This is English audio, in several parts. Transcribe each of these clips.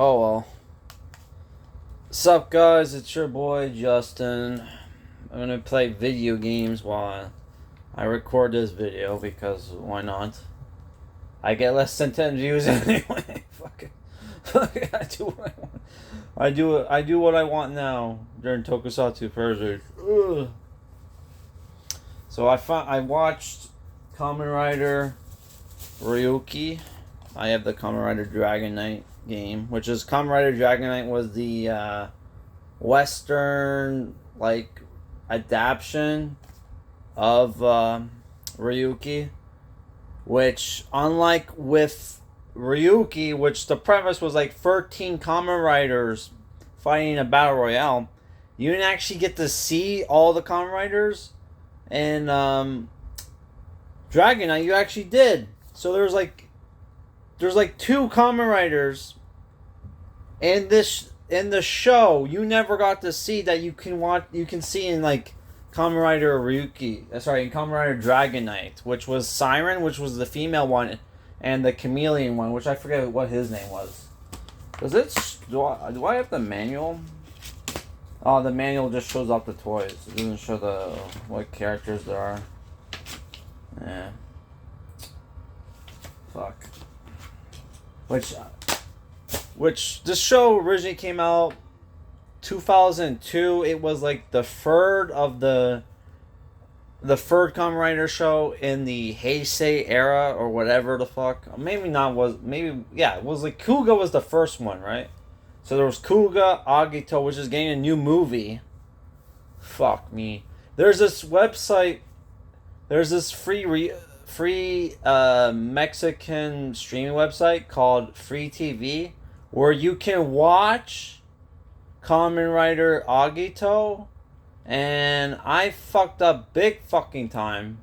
Oh well. Sup guys, it's your boy Justin. I'm gonna play video games while I record this video because why not? I get less than 10 views anyway. Fuck it. I do what I want. I do what I want now during tokusatsu Thursdays. Ugh. So I watched Kamen Rider Ryuki. I have the Kamen Rider Dragon Knight game, which is Kamen Rider Dragon Knight was the Western like adaptation of Ryuki, which unlike with Ryuki, which the premise was like 13 Kamen Riders fighting a battle royale, you didn't actually get to see all the Kamen Riders, and Dragon Knight you actually did. So there's like two Kamen Riders in the show you never got to see that you can see in like Kamen Rider Ryuki. Sorry, in Kamen Rider Dragon Knight, which was Siren, which was the female one, and the chameleon one, which I forget what his name was. Do I have the manual? Oh, the manual just shows off the toys. It doesn't show what characters there are. Yeah. Fuck. Which this show originally came out 2002. It was like the third of the third Kamen Rider show in the Heisei era or whatever the fuck. Maybe not it was like Kuga was the first one, right? So there was Kuga, Agito, which is getting a new movie. Fuck me. There's this website. There's this free Mexican streaming website called Free TV, where you can watch Kamen Rider Agito, and I fucked up big fucking time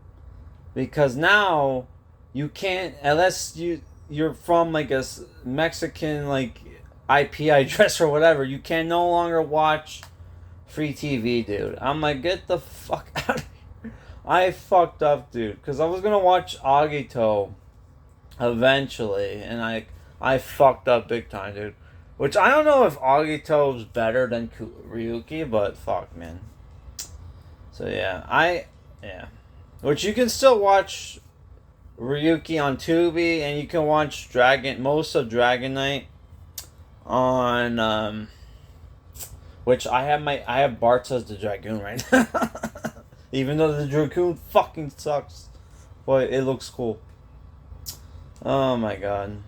because now you can't, unless you're from like a Mexican like IP address or whatever, you can no longer watch Free TV, dude. I'm like, get the fuck out of here. I fucked up, dude, because I was gonna watch Agito eventually, and I fucked up big time, dude. Which I don't know if Agito's better than Ryuki, but fuck, man. So yeah. Which you can still watch Ryuki on Tubi, and you can watch most of Dragon Knight on which I have Bart as the Dragoon right now. Even though the Dragoon fucking sucks, but it looks cool. Oh my god.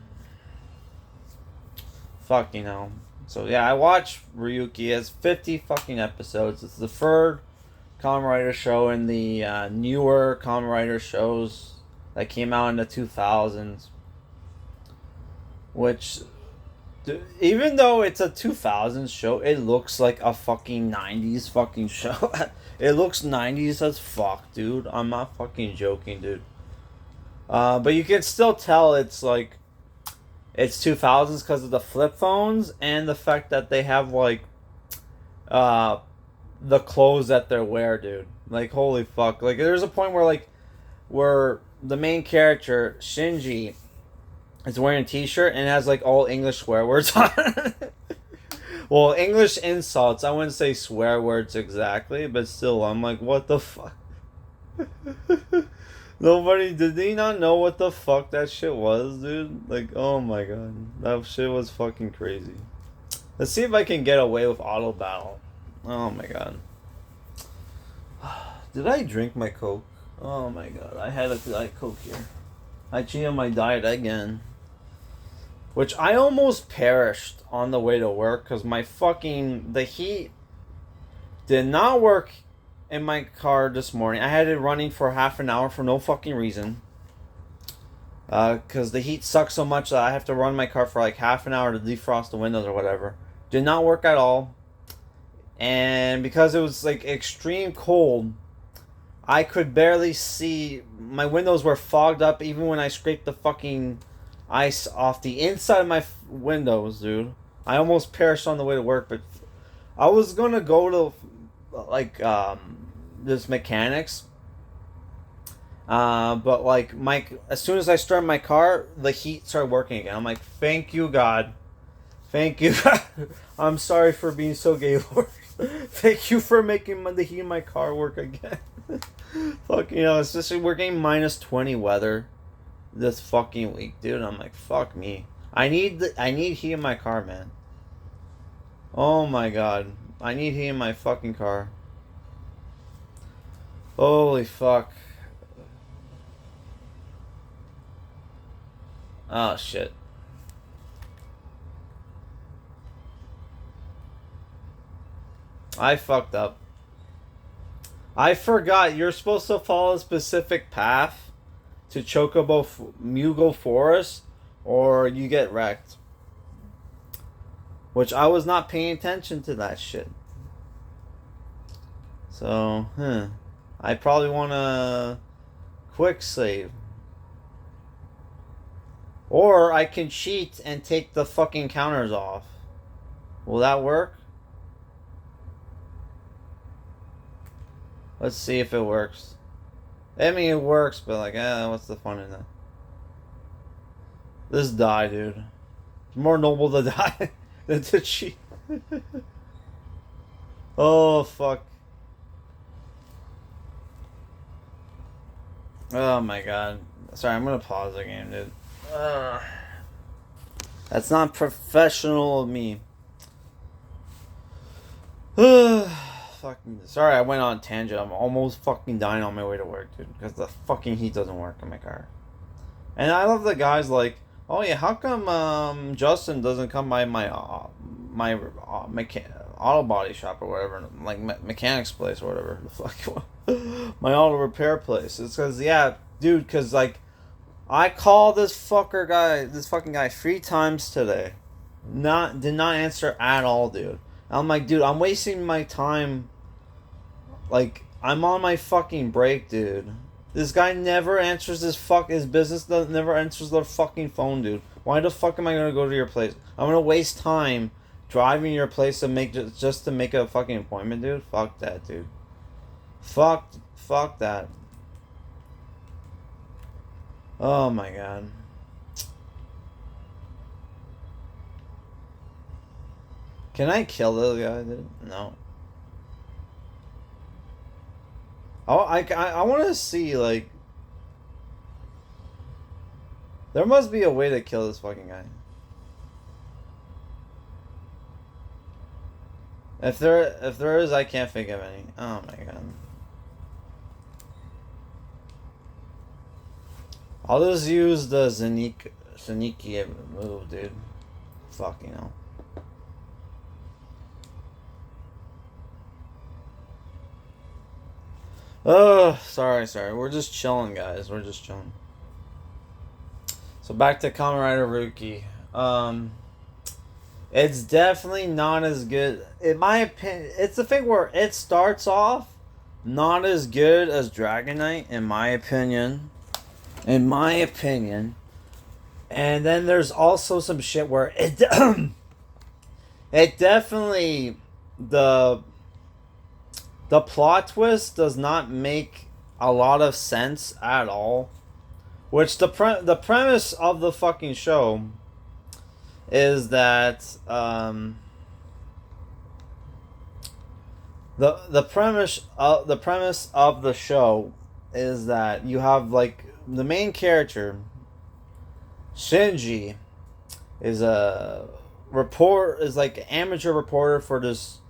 Fucking hell. So yeah, I watched Ryuki. It's 50 fucking episodes. It's the third Kamen Rider show in the newer Kamen Rider shows that came out in the 2000s. Which, even though it's a 2000s show, it looks like a fucking 90s fucking show. It looks 90s as fuck, dude. I'm not fucking joking, dude. But you can still tell it's like it's 2000s because of the flip phones and the fact that they have like the clothes that they wear, dude. Like, holy fuck. Like, there's a point where the main character Shinji is wearing a t-shirt and has like all English swear words on it. Well, English insults. I wouldn't say swear words exactly, but still, I'm like, what the fuck? Did they not know what the fuck that shit was, dude? Like, oh my god. That shit was fucking crazy. Let's see if I can get away with auto battle. Oh my god. Did I drink my Coke? Oh my god. I had a Diet Coke here. I cheated on my diet again. Which I almost perished on the way to work because the heat did not work in my car this morning. I had it running for half an hour for no fucking reason. Because the heat sucks so much that I have to run my car for like half an hour to defrost the windows or whatever. Did not work at all. And because it was like extreme cold, I could barely see. My windows were fogged up even when I scraped the fucking ice off the inside of my windows, dude. I almost perished on the way to work, but I was gonna go to like this mechanics, but like as soon as I started my car, the heat started working again. I'm like, thank you God, Thank you. I'm sorry for being so gay, Lord. Thank you for making the heat in my car work again. Fuck, you know, especially we're getting -20 weather this fucking week, dude. I'm like, fuck me. I need heat in my car, man. Oh my god. I need heat in my fucking car. Holy fuck. Oh shit. I fucked up. I forgot you're supposed to follow a specific path to Chocobo Mugo Forest or you get wrecked. Which I was not paying attention to that shit. So, I probably want to quick save. Or I can cheat and take the fucking counters off. Will that work? Let's see if it works. I mean, it works, but like, what's the fun in that? Just die, dude. It's more noble to die than to cheat. Oh, fuck. Oh my god. Sorry, I'm gonna pause the game, dude. That's not professional of me. Fucking sorry, I went on a tangent. I'm almost fucking dying on my way to work, dude, because the fucking heat doesn't work in my car. And I love the guys like, oh yeah, how come Justin doesn't come by my auto body shop or whatever, like mechanics place or whatever the fuck, my auto repair place? It's because dude, because like I called this fucking guy 3 times today, did not answer at all, dude. I'm like, dude, I'm wasting my time. Like, I'm on my fucking break, dude. This guy never answers his business never answers the fucking phone, dude. Why the fuck am I gonna go to your place? I'm gonna waste time driving to your place to just to make a fucking appointment, dude. Fuck that, dude. Fuck that. Oh my god. Can I kill this guy, dude? No. Oh, I want to see, like... There must be a way to kill this fucking guy. If there is, I can't think of any. Oh my god. I'll just use the Zaniki move, dude. Fuck, you know. Oh, sorry. We're just chilling, guys. We're just chilling. So back to Kamen Rider Ryuki. It's definitely not as good. In my opinion, it's the thing where it starts off not as good as Dragon Knight, in my opinion. And then there's also some shit where it definitely the plot twist does not make a lot of sense at all. Which the premise of the fucking show is that the premise of the show is that you have like the main character Shinji is like an amateur reporter for this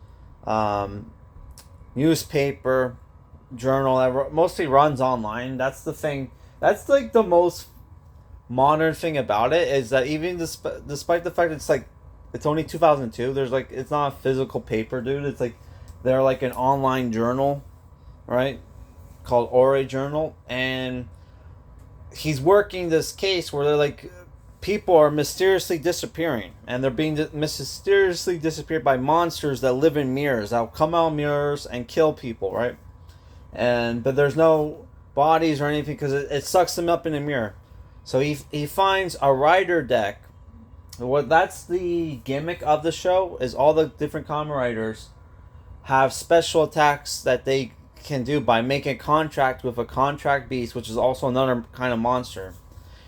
newspaper journal that mostly runs online. That's the thing. That's like the most modern thing about it, is that even despite the fact it's only 2002, there's like, it's not a physical paper, dude. It's like they're like an online journal, right, called Ore Journal, and he's working this case where they're like, people are mysteriously disappearing, and they're being mysteriously disappeared by monsters that live in mirrors, that'll come out of mirrors and kill people, right? But there's no bodies or anything because it sucks them up in a mirror. So he finds a rider deck. That's the gimmick of the show, is all the different Kamen Riders have special attacks that they can do by making contract with a contract beast, which is also another kind of monster.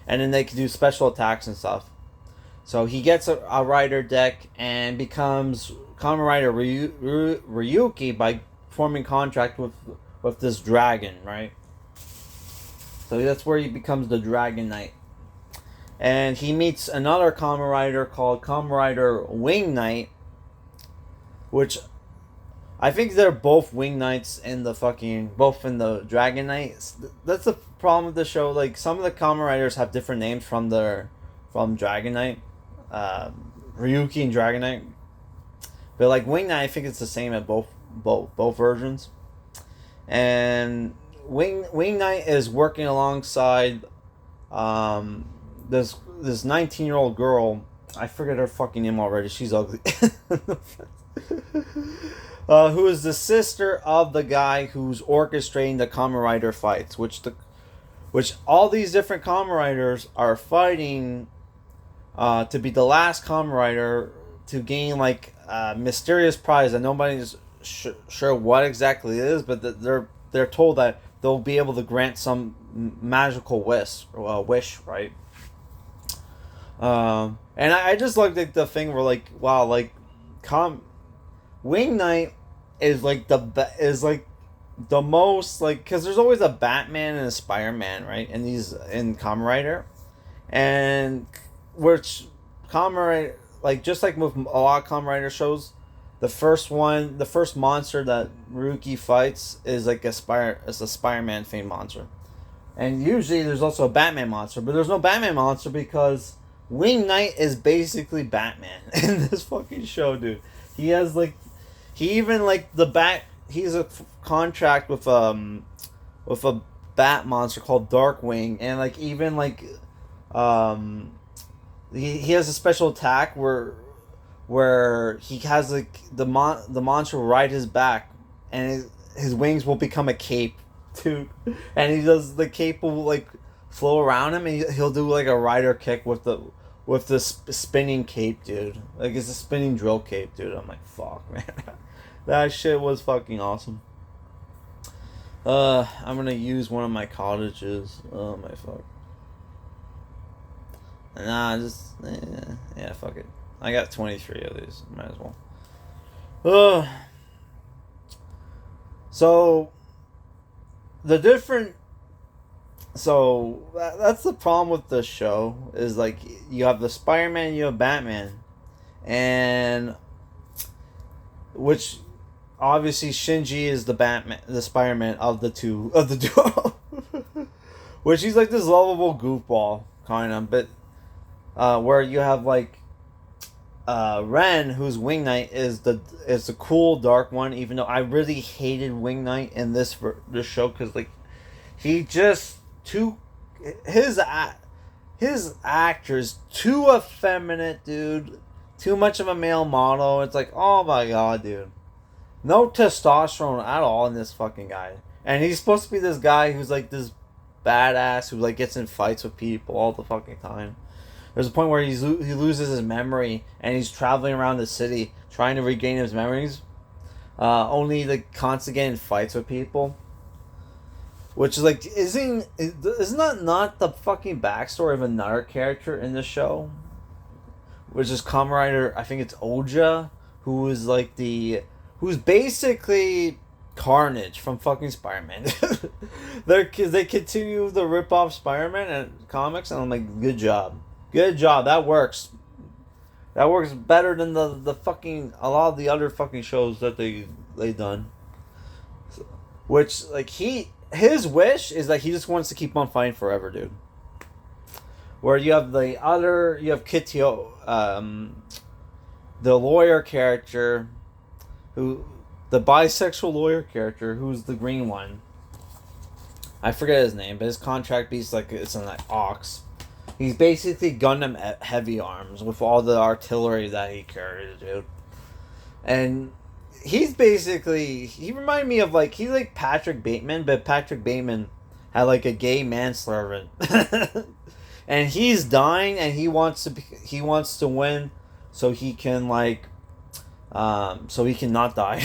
And then they can do special attacks and stuff. So he gets a rider deck and becomes Kamen Rider Ryuki by forming contract with this dragon, right? So that's where he becomes the Dragon Knight. And he meets another Kamen Rider called Kamen Rider Wing Knight, which I think they're both Wing Knights in both in the Dragon Knight. That's the problem with the show. Like, some of the Kamen Riders have different names from Dragon Knight, Ryuki and Dragon Knight. But like Wing Knight, I think it's the same at both versions. And Wing Knight is working alongside this 19-year-old girl. I forget her fucking name already. She's ugly. Who is the sister of the guy who's orchestrating the Kamen Rider fights, which all these different Kamen Riders are fighting to be the last Kamen Rider to gain like a mysterious prize that nobody's sure what exactly it is, but they're told that they'll be able to grant some magical wish, right? And I just like the thing where like, wow, like Wing Knight is like the most like, because there's always a Batman and a Spider-Man, right? And in Kamen Rider, and which Kamen Rider, like just like with a lot of Kamen Rider shows, the first monster that Ryuki fights is like a Spider-Man themed monster, and usually there's also a Batman monster, but there's no Batman monster because Wing Knight is basically Batman in this fucking show, dude. He has like, he even like he's a contract with a bat monster called Darkwing, and like even like he has a special attack where he has like the monster will ride his back, and his wings will become a cape, dude. And he does, the cape will like flow around him, and he'll do like a rider kick with the spinning cape, dude. Like, it's a spinning drill cape, dude. I'm like, fuck, man. That shit was fucking awesome. I'm gonna use one of my cottages. Oh my fuck. Nah, yeah, fuck it. I got 23 of these. Might as well. So that's the problem with the show, is like, you have the Spider-Man, you have Batman, and which obviously Shinji is the Spider-Man of the duo, which he's like this lovable goofball kind of, but where you have like Ren, who's Wing Knight, is the cool dark one. Even though I really hated Wing Knight in this show, because like he just his actor's too effeminate, dude. Too much of a male model. It's like, oh my god, dude. No testosterone at all in this fucking guy. And he's supposed to be this guy who's like this badass who like gets in fights with people all the fucking time. There's a point where he loses his memory and he's traveling around the city trying to regain his memories, only like constantly getting in fights with people. Which is like, isn't that not the fucking backstory of another character in the show? Which is Kamen Rider, I think it's Oja, who's basically Carnage from fucking Spider-Man. They continue to rip off Spider-Man and comics, and I'm like, good job. That works. That works better than the fucking, a lot of the other fucking shows that they done. Which, like, his wish is that he just wants to keep on fighting forever, dude. Where you have Kitio, the lawyer character, the bisexual lawyer character, who's the green one. I forget his name, but his contract beats like, it's an like ox. He's basically Gundam heavy arms with all the artillery that he carries, dude. And he's basically, he reminded me of like, he's like Patrick Bateman, but Patrick Bateman had like a gay manservant. And he's dying, and he wants to win, so he can like, so he can not die.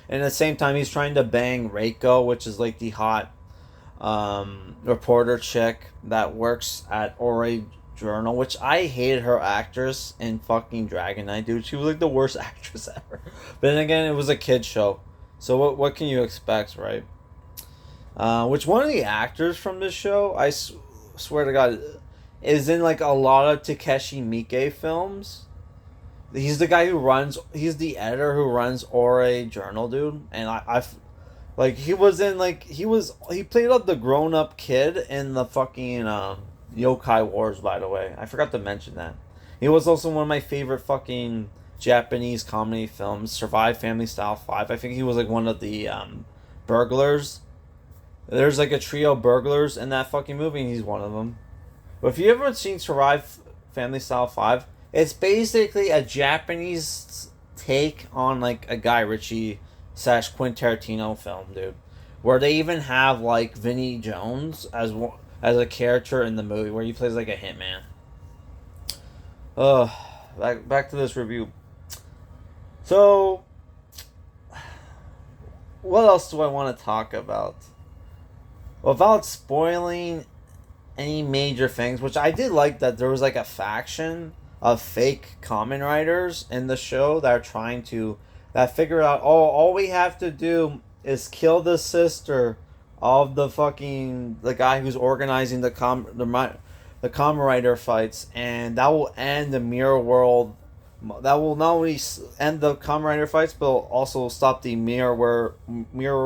And at the same time, he's trying to bang Reiko, which is like the hot reporter chick that works at Ori Journal, which I hated her actress in fucking Dragon Knight, dude. She was like the worst actress ever. But then again, it was a kid show, so what can you expect, right? Which one of the actors from this show, swear to God, is in like a lot of Takeshi Miike films. He's the guy who runs. He's the editor who runs Ore Journal, dude. And like he was in like he played up the grown up kid in the fucking Yokai Wars. By the way, I forgot to mention that. He was also one of my favorite fucking Japanese comedy films, Survive Family Style 5. I think he was like one of the burglars. There's like a trio of burglars in that fucking movie, and he's one of them. But if you ever seen Survive Family Style 5, it's basically a Japanese take on like a Guy Ritchie / Quentin Tarantino film, dude. Where they even have like Vinnie Jones as a character in the movie, where he plays like a hitman. Back to this review. So, what else do I want to talk about? Without spoiling any major things, which I did like that there was like a faction of fake Kamen Riders in the show that are trying to figure out, all we have to do is kill the sister of the guy who's organizing the Kamen Rider fights, and that will end the mirror world. That will not only end the Kamen Rider fights, but will also stop the mirror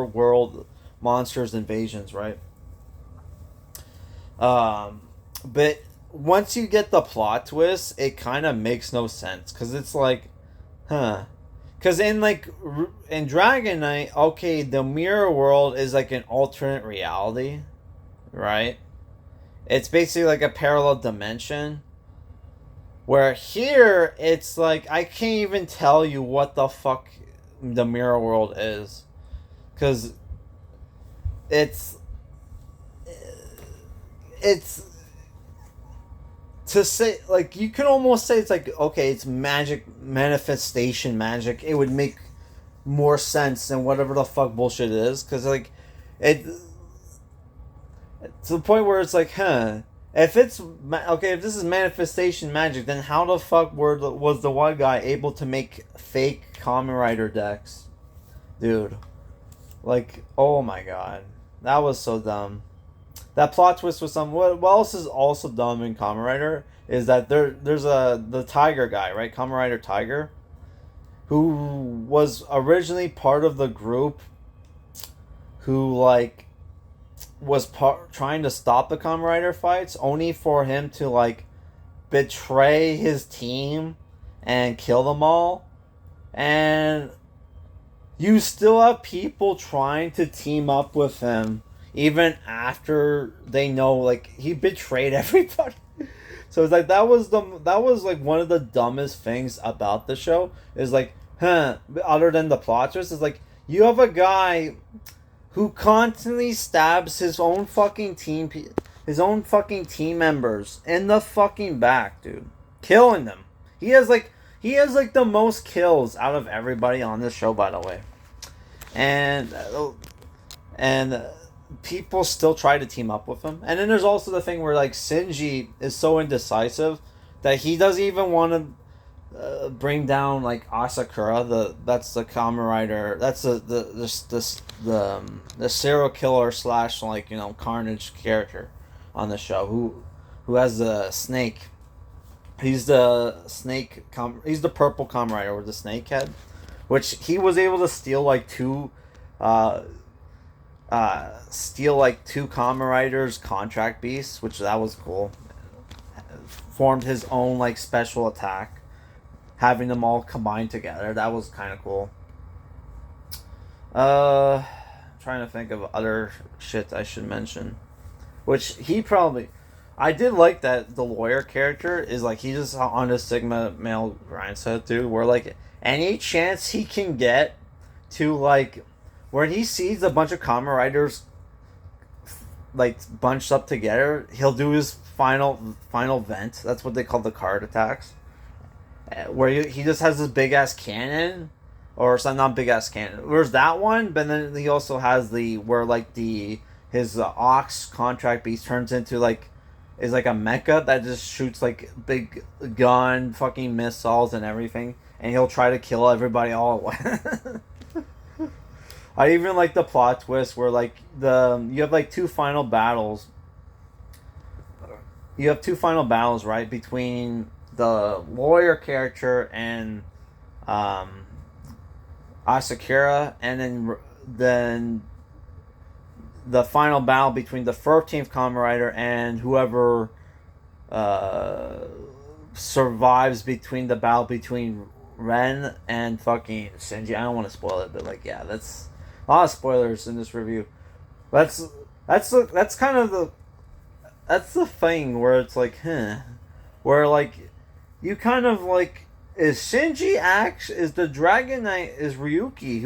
world monsters invasions, right? But once you get the plot twist, it kind of makes no sense, because it's like, because in Dragon Knight, okay, the mirror world is like an alternate reality, right? It's basically like a parallel dimension. Where here, it's like, I can't even tell you what the fuck the mirror world is. Because it's to say, like, you can almost say it's like, okay, it's magic, manifestation magic. It would make more sense than whatever the fuck bullshit it is. Because, like, to the point where it's like, if it's okay, if this is manifestation magic, then how the fuck was the one guy able to make fake Kamen Rider decks, dude? Like, oh my god, that was so dumb. That plot twist was some. What else is also dumb in Kamen Rider is that there's the Tiger guy, right? Kamen Rider Tiger, who was originally part of the group, who like was trying to stop the Kamen Rider fights, only for him to like betray his team and kill them all. And you still have people trying to team up with him even after they know like he betrayed everybody. So it's like that was like one of the dumbest things about the show is like, other than the plot twist, is like you have a guy who constantly stabs his own fucking team members in the fucking back, dude, killing them. He has like the most kills out of everybody on this show, by the way, and people still try to team up with him. And then there's also the thing where like Shinji is so indecisive that he doesn't even want to bring down like Asakura, that's the Kamen Rider, that's the serial killer / like, you know, Carnage character on the show, who has the snake. He's the snake. He's the purple Kamen Rider with the snake head, which he was able to steal like two Kamen Riders contract beasts, which that was cool. Formed his own like special attack, having them all combined together. That was kind of cool. Trying to think of other shit I should mention. Which I did like that the lawyer character is like, he's just on a Sigma male grindset, dude, where like any chance he can get to like, when he sees a bunch of Kamen Riders like bunched up together, he'll do his final vent. That's what they call the card attacks. Where he just has this big ass cannon, or some not big ass cannon. There's that one, but then he also has his Ox contract beast turns into like is like a mecha that just shoots like big gun fucking missiles and everything, and he'll try to kill everybody all at once. I even like the plot twist where like you have like two final battles. You have two final battles, right, between the lawyer character and Asakura, and then the final battle between the 13th Kamen Rider and whoever survives between the battle between Ren and fucking Shinji. I don't want to spoil it, but like, yeah, that's a lot of spoilers in this review. That's kind of that's the thing where it's like, where like you kind of like, is Shinji is the Dragon Knight is Ryuki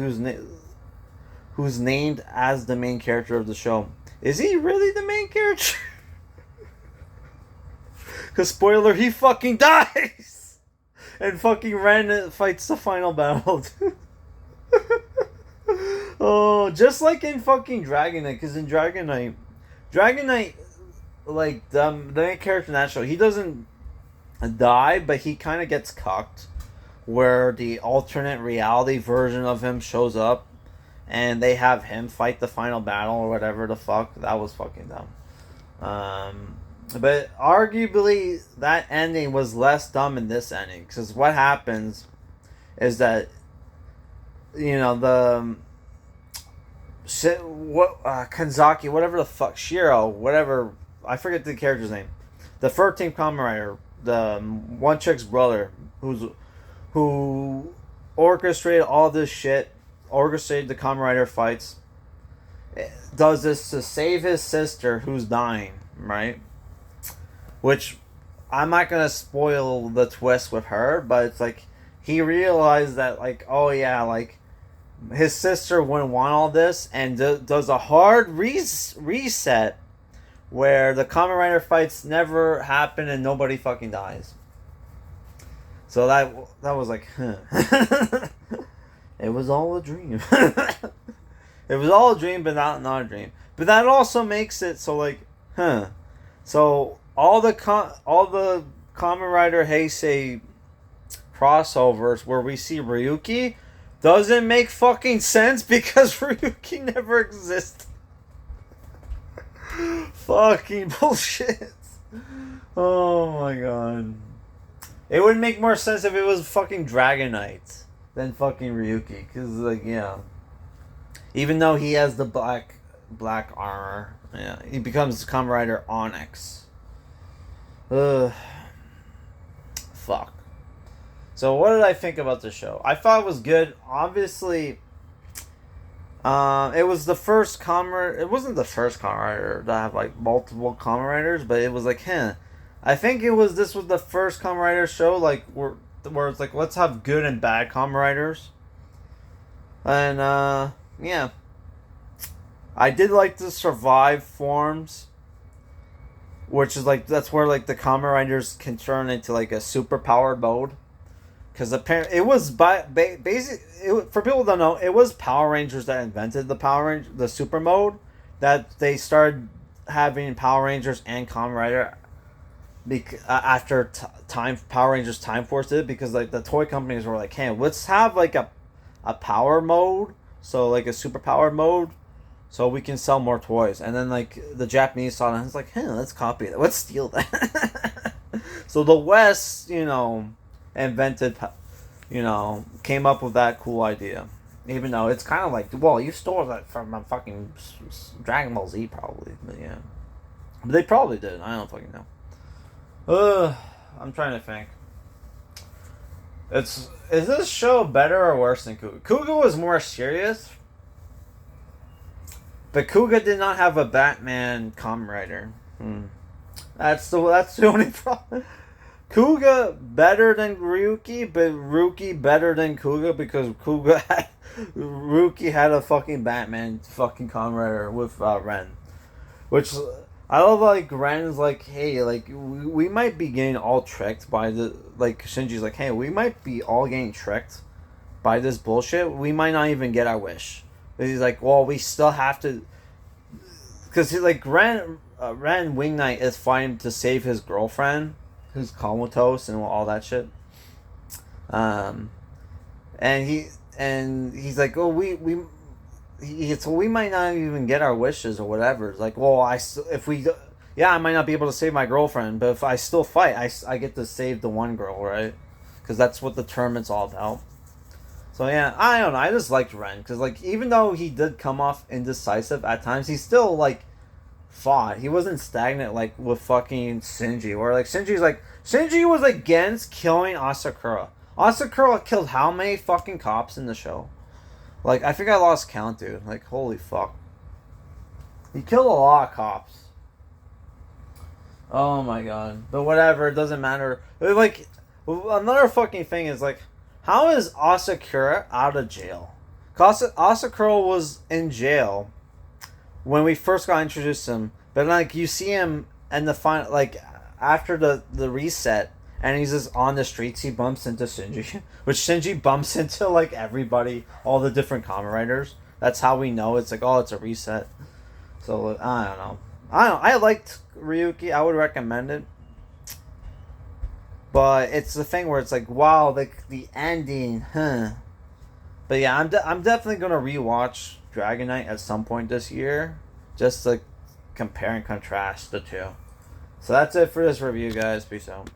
who's named as the main character of the show. Is he really the main character? Because spoiler, he fucking dies, and fucking Ren fights the final battle. Oh, just like in fucking Dragon Knight, because in Dragon Knight, like the main character in that show, he doesn't die, but he kind of gets cucked, where the alternate reality version of him shows up, and they have him fight the final battle or whatever the fuck. That was fucking dumb. But arguably that ending was less dumb in this ending, because what happens is that, you know, the Kanzaki, whatever the fuck, Shiro, whatever, I forget the character's name, the 13th Kamen Rider, the one chick's brother, who orchestrated all this shit, orchestrated the Kamen Rider fights, does this to save his sister who's dying, right? Which, I'm not gonna spoil the twist with her, but it's like, he realized that, like, oh yeah, like, his sister wouldn't want all this, and does a hard reset where the Kamen Rider fights never happen and nobody fucking dies. So that was like, it was all a dream. It was all a dream, but not a dream. But that also makes it so like, so all the Kamen Rider Heisei crossovers where we see Ryuki doesn't make fucking sense because Ryuki never existed. Fucking bullshit. Oh my god. It would make more sense if it was fucking Dragon Knight than fucking Ryuki, because like, yeah, even though he has the black armor, yeah, he becomes Kamen Rider Onyx. Fuck. So what did I think about the show? I thought it was good. Obviously, it was the first Kamen. It wasn't the first Kamen Rider to have like multiple Kamen Riders, but it was like, I think this was the first Kamen Rider show like where it's like, let's have good and bad Kamen Riders. And yeah, I did like the survive forms, which is like, that's where like the Kamen Riders can turn into like a super powered mode. Because apparently it was for people who don't know, it was Power Rangers that invented the super mode, that they started having Power Rangers and Kamen Rider after Power Rangers Time Force did, because like the toy companies were like, hey, let's have like a power mode, so like a super powered mode, so we can sell more toys. And then like the Japanese saw it and it's like, hey, let's copy that, let's steal that. So the West, invented, came up with that cool idea. Even though it's kind of like, well, you stole that from a fucking Dragon Ball Z probably, but yeah. But they probably did, I don't fucking know. I'm trying to think. Is this show better or worse than Kuga? Kuga was more serious, but Kuga did not have a Batman Kamen Rider. That's the only problem. Kuga better than Ryuki, but Ryuki better than Kuga because Ryuki had a fucking Batman fucking Kamen Rider with Ren, which I love. Like Ren's like, hey, like we might be getting all tricked by Shinji's like, hey, we might be all getting tricked by this bullshit. We might not even get our wish. But he's like, well, we still have to, because he's like Ren. Ren Wing Knight is fighting to save his girlfriend, who's comatose and all that shit. Um, and he's like, oh, so we might not even get our wishes or whatever. It's like, well, I might not be able to save my girlfriend, but if I still fight, I get to save the one girl, right? Because that's what the tournament's all about. So yeah, I don't know. I just liked Ren because like even though he did come off indecisive at times, he still like fought. He wasn't stagnant like with fucking Shinji, where like Shinji was against killing Asakura. Asakura killed how many fucking cops in the show? Like I think I lost count, dude. Like holy fuck, he killed a lot of cops. Oh my god, but whatever, it doesn't matter. Like another fucking thing is like, how is Asakura out of jail? Asakura was in jail when we first got introduced to him, but like you see him in the final, like after the reset, and he's just on the streets. He bumps into Shinji, which Shinji bumps into like everybody, all the different Kamen Riders. That's how we know it's like, oh, it's a reset. So I don't know. I liked Ryuki. I would recommend it. But it's the thing where it's like, wow, the ending, huh? But yeah, I'm definitely gonna rewatch Dragon Knight at some point this year, just to compare and contrast the two. So that's it for this review, guys. Peace out.